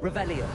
Revelio.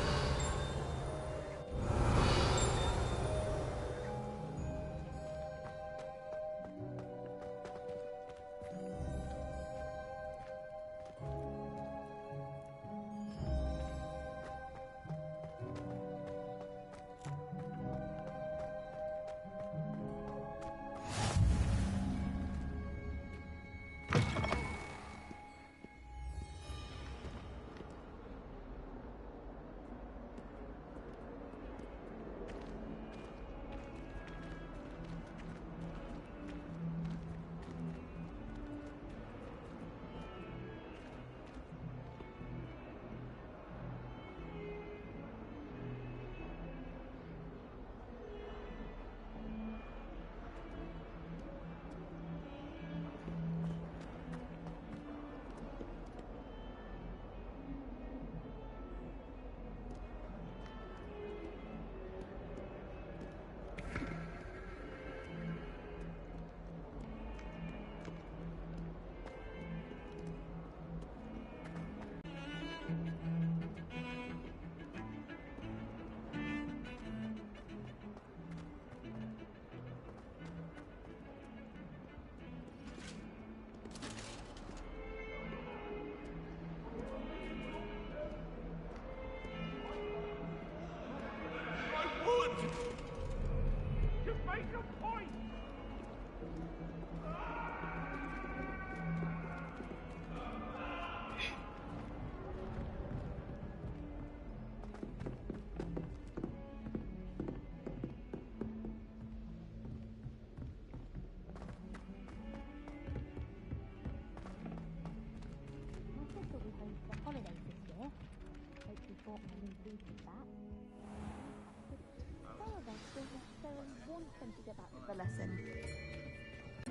The lesson.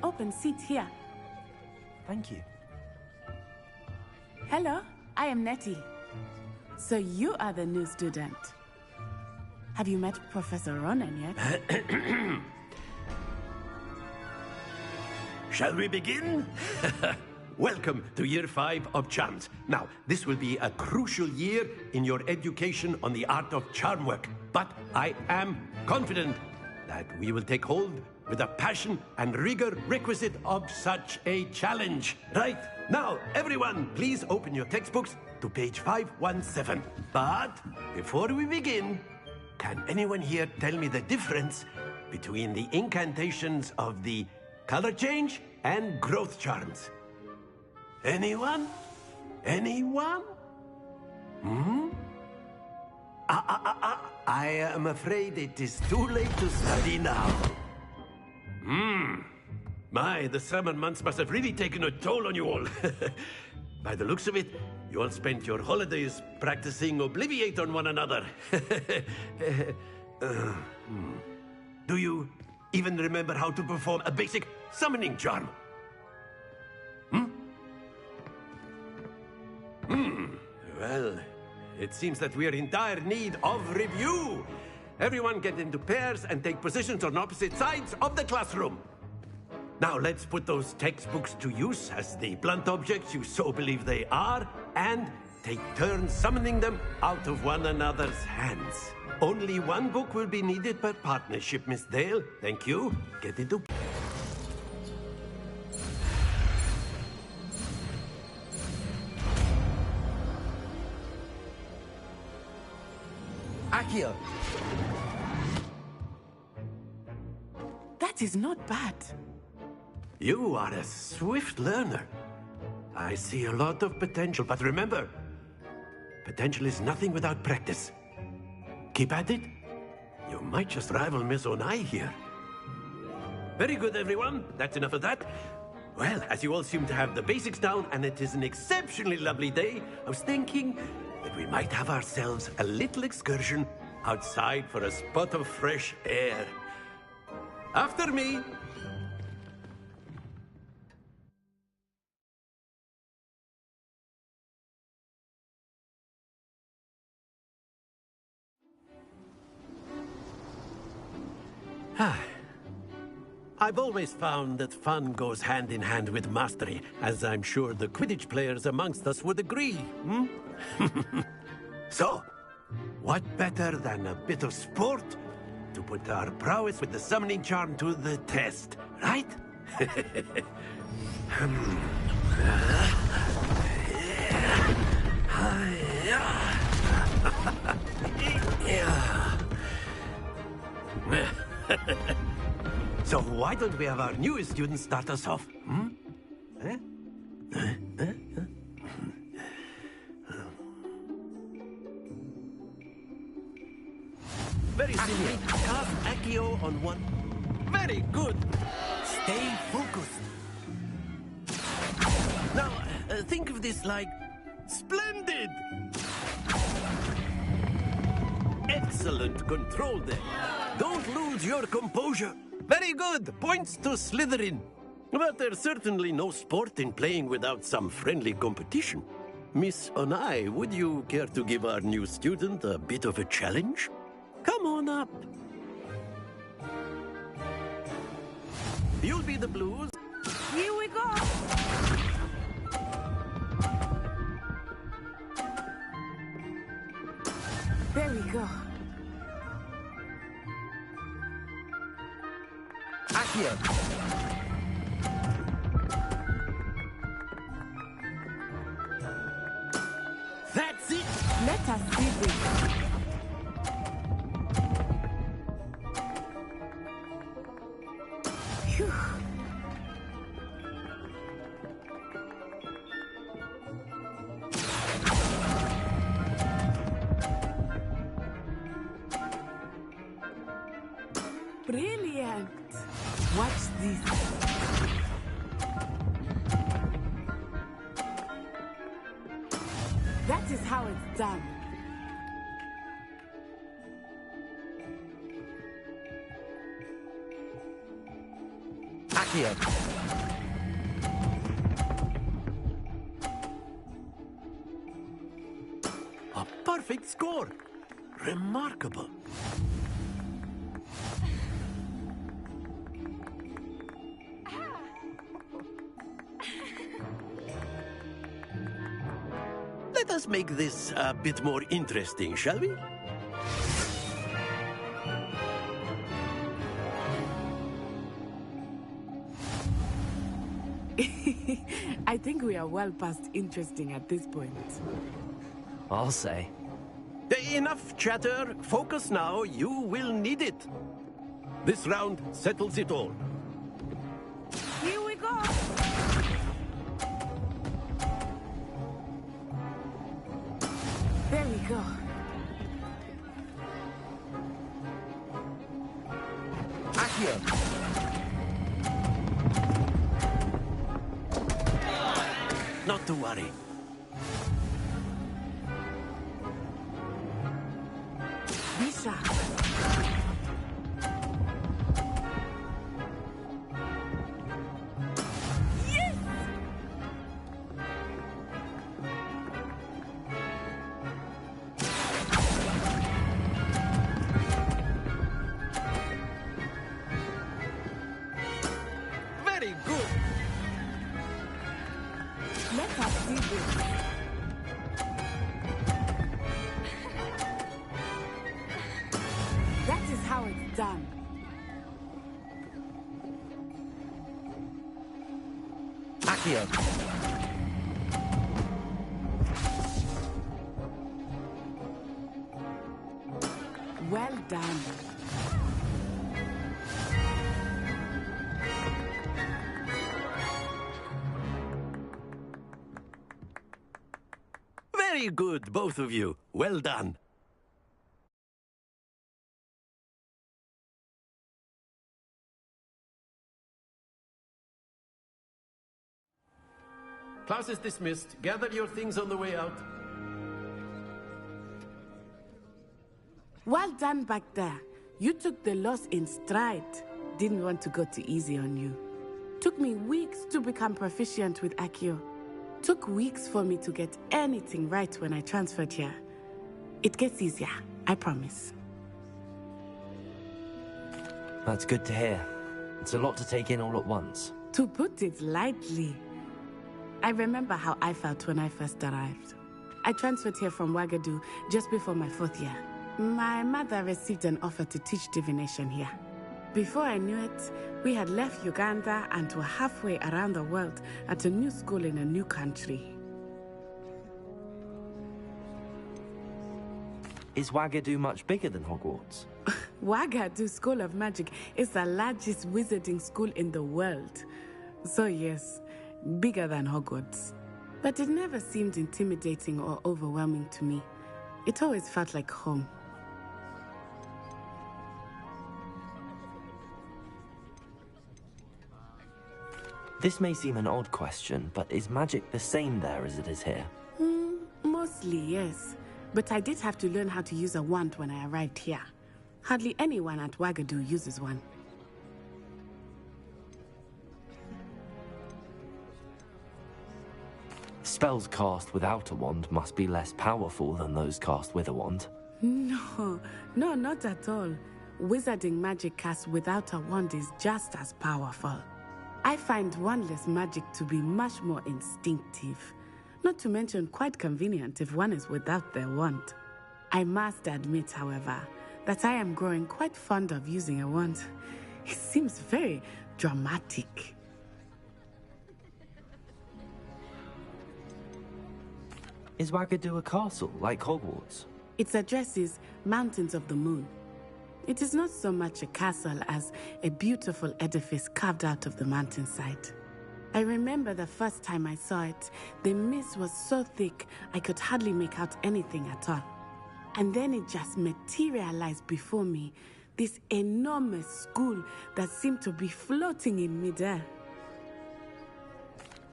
Open seat here. Thank you. Hello, I am Nettie. So you are the new student. Have you met Professor Ronan yet? Shall we begin? Welcome to Year 5 of Charms. Now, this will be a crucial year in your education on the art of charm work. But I am confident that we will take hold with the passion and rigor requisite of such a challenge. Right, now, everyone, please open your textbooks to page 517. But before we begin, can anyone here tell me the difference between the incantations of the color change and growth charms? Anyone? Anyone? I am afraid it is too late to study now. My, the summer months must have really taken a toll on you all. By the looks of it, you all spent your holidays practicing Obliviate on one another. Do you even remember how to perform a basic summoning charm? Well, it seems that we are in dire need of review. Everyone get into pairs and take positions on opposite sides of the classroom. Now let's put those textbooks to use as the blunt objects you so believe they are, and take turns summoning them out of one another's hands. Only one book will be needed per partnership, Miss Dale. Thank you. Get into... Accio! That is not bad. You are a swift learner. I see a lot of potential, but remember, potential is nothing without practice. Keep at it. You might just rival Miss Onai here. Very good, everyone. That's enough of that. Well, as you all seem to have the basics down, and it is an exceptionally lovely day, I was thinking that we might have ourselves a little excursion outside for a spot of fresh air. After me. I've always found that fun goes hand in hand with mastery, as I'm sure the Quidditch players amongst us would agree, So, What better than a bit of sport to put our prowess with the summoning charm to the test, right? So why don't we have our newest student start us off? Eh? Very simply, cast Accio on one. Very good. Stay focused. Now, think of this like splendid. Excellent control there. Don't lose your composure. Very good. Points to Slytherin. But there's certainly no sport in playing without some friendly competition. Miss Onai, would you care to give our new student a bit of a challenge? Come on up. You'll be the blues. Here we go. There we go. Accio. That's it. Let us see this. Phew. Brilliant. Watch this. That is how it's done. Accio. A perfect score. Remarkable. Let us make this a bit more interesting, shall we? I think we are well past interesting at this point. I'll say. Enough chatter. Focus now. You will need it. This round settles it all. Here we go. There we go. Accio. Not to worry. Be sharp. Yes! Very good. Let us see this. That is how it's done. Accio. Well done. Very good, both of you. Well done. Class is dismissed. Gather your things on the way out. Well done back there. You took the loss in stride. Didn't want to go too easy on you. Took me weeks to become proficient with Accio. Took weeks for me to get anything right when I transferred here. It gets easier, I promise. That's good to hear. It's a lot to take in all at once. To put it lightly, I remember how I felt when I first arrived. I transferred here from Wagadu just before my 4th year. My mother received an offer to teach divination here. Before I knew it, we had left Uganda and were halfway around the world at a new school in a new country. Is Wagadu much bigger than Hogwarts? Wagadu School of Magic is the largest wizarding school in the world. So yes, bigger than Hogwarts. But it never seemed intimidating or overwhelming to me. It always felt like home. This may seem an odd question, but is magic the same there as it is here? Mostly, yes. But I did have to learn how to use a wand when I arrived here. Hardly anyone at Wagadu uses one. Spells cast without a wand must be less powerful than those cast with a wand. No, not at all. Wizarding magic cast without a wand is just as powerful. I find wandless magic to be much more instinctive. Not to mention quite convenient if one is without their wand. I must admit, however, that I am growing quite fond of using a wand. It seems very dramatic. Is Wagadu a castle, like Hogwarts? Its address is Mountains of the Moon. It is not so much a castle as a beautiful edifice carved out of the mountainside. I remember the first time I saw it, the mist was so thick I could hardly make out anything at all. And then it just materialized before me, this enormous school that seemed to be floating in midair.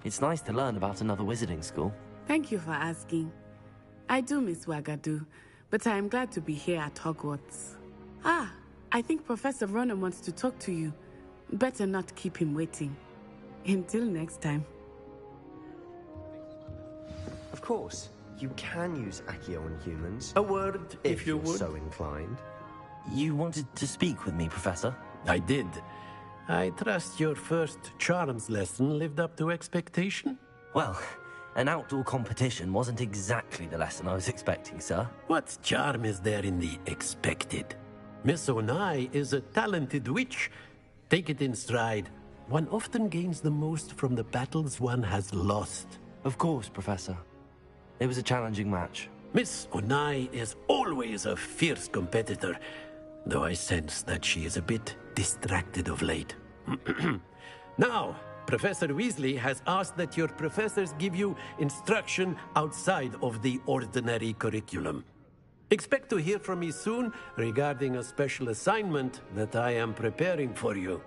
It's nice to learn about another wizarding school. Thank you for asking. I do miss Wagadu, but I am glad to be here at Hogwarts. I think Professor Ronan wants to talk to you. Better not keep him waiting. Until next time. Of course, you can use Accio on humans. A word, if you you're would. so inclined. You wanted to speak with me, Professor? I did. I trust your first charms lesson lived up to expectation? Well, an outdoor competition wasn't exactly the lesson I was expecting, sir. What charm is there in the expected? Miss Onai is a talented witch. Take it in stride. One often gains the most from the battles one has lost. Of course, Professor. It was a challenging match. Miss Onai is always a fierce competitor, though I sense that she is a bit distracted of late. Now, Professor Weasley has asked that your professors give you instruction outside of the ordinary curriculum. Expect to hear from me soon regarding a special assignment that I am preparing for you.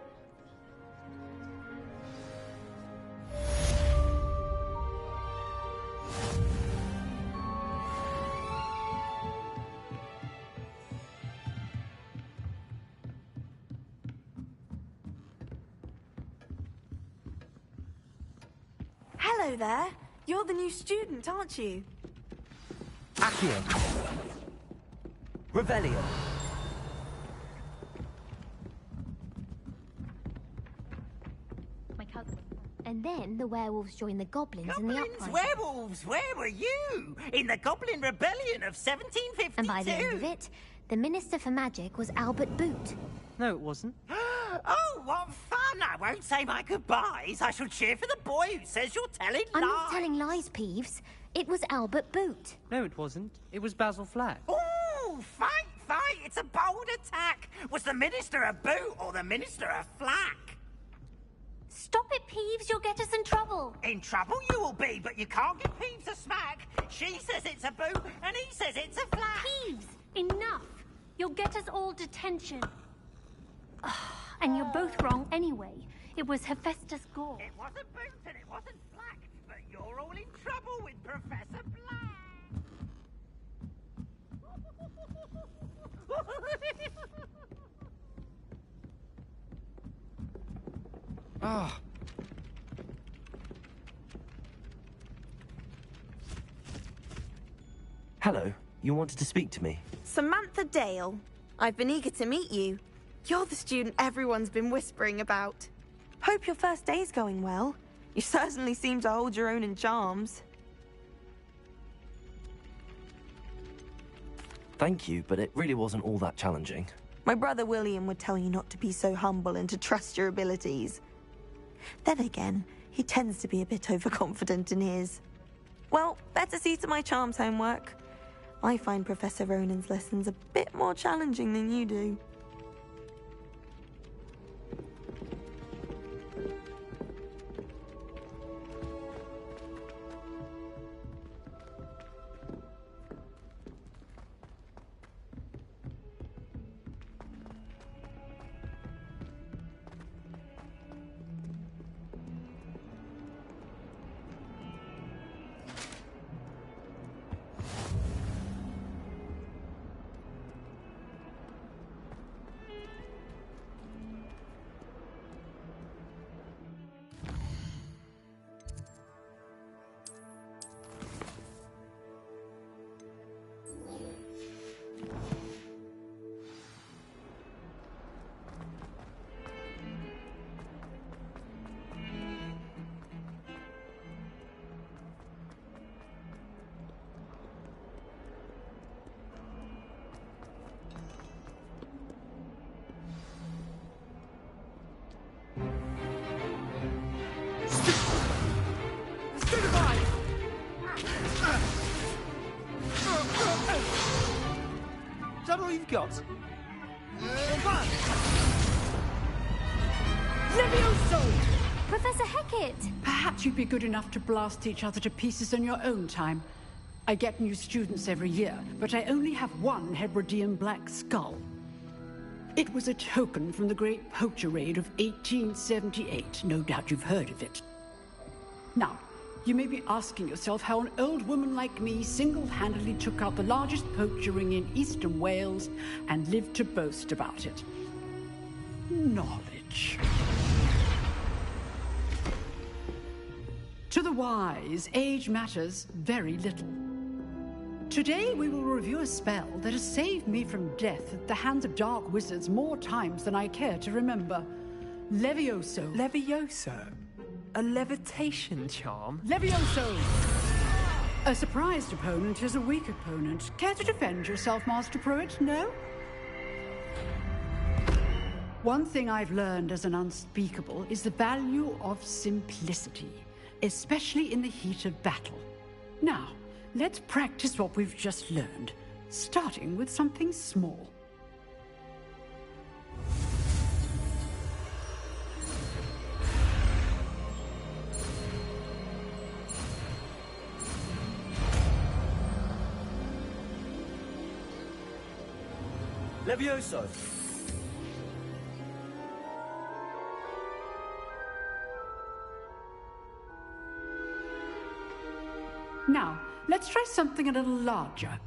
Hello there. You're the new student, aren't you? Accio! Revelio! My cousin. And then the werewolves joined the goblins in the Goblins, uprising. werewolves, where were you? In the Goblin Rebellion of 1752? And by the end of it, the Minister for Magic was Albert Boot. No, it wasn't. Oh, what fun! I won't say my goodbyes. I shall cheer for the boy who says you're telling lies. I'm not telling lies, Peeves. It was Albert Boot. No, it wasn't. It was Basil Flack. Ooh, fight! It's a bold attack. Was the Minister a boot or the Minister a flack? Stop it, Peeves. You'll get us in trouble. In trouble you will be, but you can't give Peeves a smack. She says it's a boot, and he says it's a flack. Peeves, enough. You'll get us all detention. And you're both wrong anyway. It was Hephaestus Gore. It wasn't boot and it wasn't flack, but you're all in trouble with Professor Black. Ah. Hello, you wanted to speak to me? Samantha Dale. I've been eager to meet you. You're the student everyone's been whispering about. Hope your first day's going well. You certainly seem to hold your own in charms. Thank you, but it really wasn't all that challenging. My brother William would tell you not to be so humble and to trust your abilities. Then again, he tends to be a bit overconfident in his. Well, better see to my charms homework. I find Professor Ronan's lessons a bit more challenging than you do. Is that all you've got? Levioso! Professor Hecat! Perhaps you'd be good enough to blast each other to pieces in your own time. I get new students every year, but I only have one Hebridean black skull. It was a token from the Great Poacher Raid of 1878. No doubt you've heard of it. Now, you may be asking yourself how an old woman like me single-handedly took out the largest poacher ring in eastern Wales and lived to boast about it. Knowledge. To the wise, age matters very little. Today we will review a spell that has saved me from death at the hands of dark wizards more times than I care to remember. Levioso. Levioso? A levitation charm? Levioso! A surprised opponent is a weak opponent. Care to defend yourself, Master Pruitt? No? One thing I've learned as an unspeakable is the value of simplicity, especially in the heat of battle. Now, let's practice what we've just learned, starting with something small. Levioso! Now, let's try something a little larger.